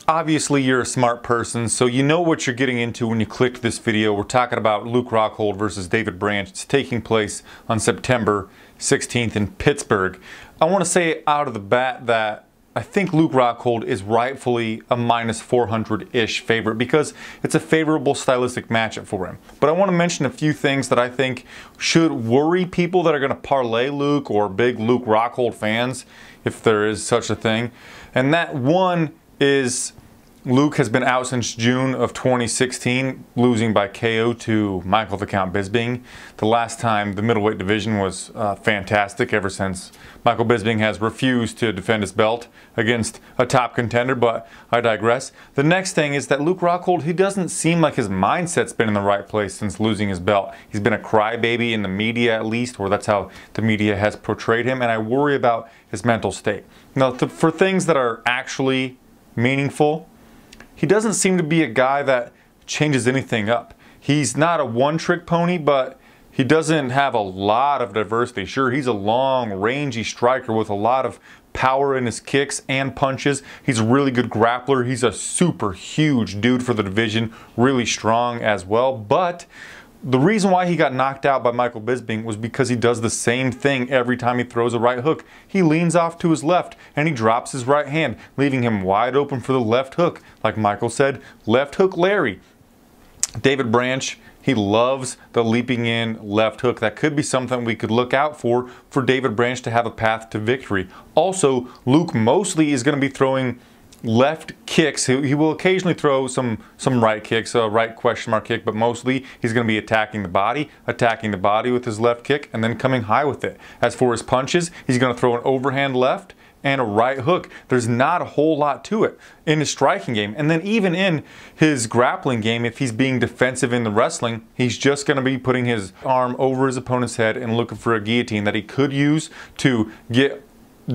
Obviously, you're a smart person, so you know what you're getting into when you clicked this video. We're talking about Luke Rockhold versus David Branch. It's taking place on September 16th in Pittsburgh. I want to say out of the bat that I think Luke Rockhold is rightfully a minus 400-ish favorite because it's a favorable stylistic matchup for him. But I want to mention a few things that I think should worry people that are going to parlay Luke or big Luke Rockhold fans, if there is such a thing. And that one is Luke has been out since June of 2016, losing by KO to Michael the Count Bisping. The last time the middleweight division was fantastic ever since Michael Bisping has refused to defend his belt against a top contender, but I digress. The next thing is that Luke Rockhold, he doesn't seem like his mindset's been in the right place since losing his belt. He's been a crybaby in the media at least, or that's how the media has portrayed him, and I worry about his mental state. Now, for things that are actually meaningful, he doesn't seem to be a guy that changes anything up. He's not a one-trick pony, but he doesn't have a lot of diversity. Sure, he's a long, rangy striker with a lot of power in his kicks and punches. He's a really good grappler. He's a super huge dude for the division, really strong as well. But the reason why he got knocked out by Michael Bisping was because he does the same thing every time he throws a right hook. He leans off to his left and he drops his right hand, leaving him wide open for the left hook. Like Michael said, left hook Larry. David Branch, he loves the leaping in left hook. That could be something we could look out for David Branch to have a path to victory. Also, Luke mostly is going to be throwing left kicks. He will occasionally throw some right kicks, a right question mark kick, but mostly he's going to be attacking the body with his left kick and then coming high with it. As for his punches, he's going to throw an overhand left and a right hook. There's not a whole lot to it in his striking game. And then even in his grappling game, if he's being defensive in the wrestling, he's just going to be putting his arm over his opponent's head and looking for a guillotine that he could use to get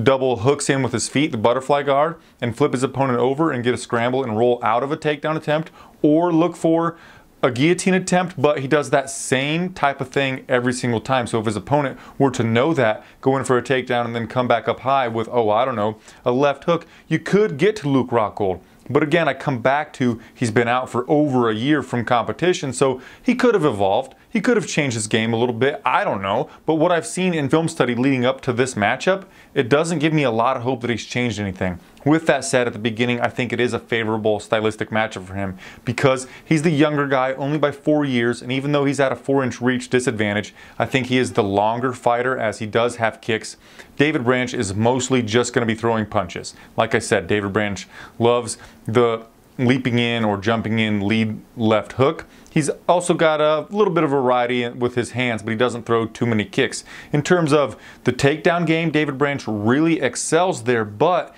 double hooks in with his feet, the butterfly guard, and flip his opponent over and get a scramble and roll out of a takedown attempt, or look for a guillotine attempt, but he does that same type of thing every single time. So if his opponent were to know that, go in for a takedown and then come back up high with, oh, I don't know, a left hook, you could get to Luke Rockhold. But again, I come back to he's been out for over a year from competition, so he could have evolved. He could have changed his game a little bit. I don't know. But what I've seen in film study leading up to this matchup, it doesn't give me a lot of hope that he's changed anything. With that said, at the beginning, I think it is a favorable stylistic matchup for him because he's the younger guy, only by 4 years, and even though he's at a 4-inch reach disadvantage, I think he is the longer fighter as he does have kicks. David Branch is mostly just going to be throwing punches. Like I said, David Branch loves the leaping in or jumping in lead left hook. He's also got a little bit of variety with his hands, but he doesn't throw too many kicks. In terms of the takedown game, David Branch really excels there, but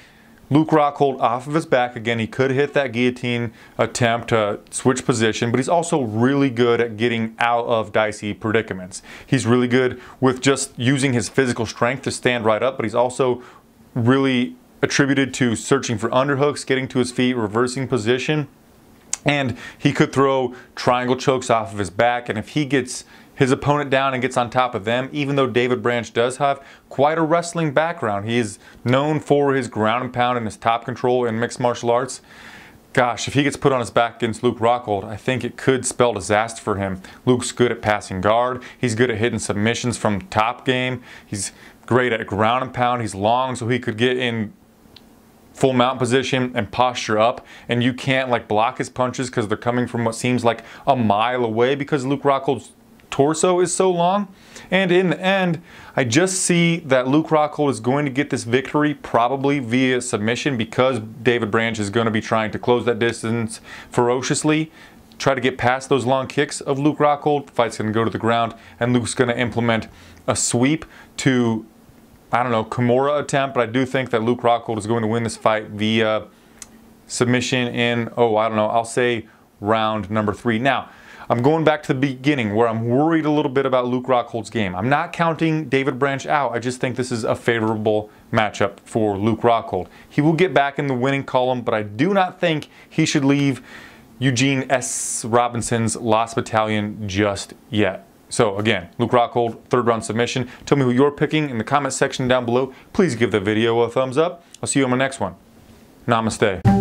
Luke Rockhold off of his back, again, he could hit that guillotine attempt to switch position, but he's also really good at getting out of dicey predicaments. He's really good with just using his physical strength to stand right up, but he's also really attributed to searching for underhooks, getting to his feet, reversing position, and he could throw triangle chokes off of his back, and if he gets his opponent down and gets on top of them, even though David Branch does have quite a wrestling background, he is known for his ground and pound and his top control in mixed martial arts. Gosh, if he gets put on his back against Luke Rockhold, I think it could spell disaster for him. Luke's good at passing guard. He's good at hitting submissions from top game. He's great at ground and pound. He's long, so he could get in full mount position and posture up, and you can't like block his punches because they're coming from what seems like a mile away because Luke Rockhold's torso is so long. And in the end, I just see that Luke Rockhold is going to get this victory probably via submission because David Branch is going to be trying to close that distance ferociously, try to get past those long kicks of Luke Rockhold. The fight's going to go to the ground, and Luke's going to implement a sweep to, I don't know, Kimura attempt, but I do think that Luke Rockhold is going to win this fight via submission in, oh, I don't know, I'll say round number 3. Now, I'm going back to the beginning where I'm worried a little bit about Luke Rockhold's game. I'm not counting David Branch out. I just think this is a favorable matchup for Luke Rockhold. He will get back in the winning column, but I do not think he should leave Eugene S. Robinson's Lost Battalion just yet. So again, Luke Rockhold, 3rd round submission. Tell me who you're picking in the comment section down below. Please give the video a thumbs up. I'll see you on my next one. Namaste.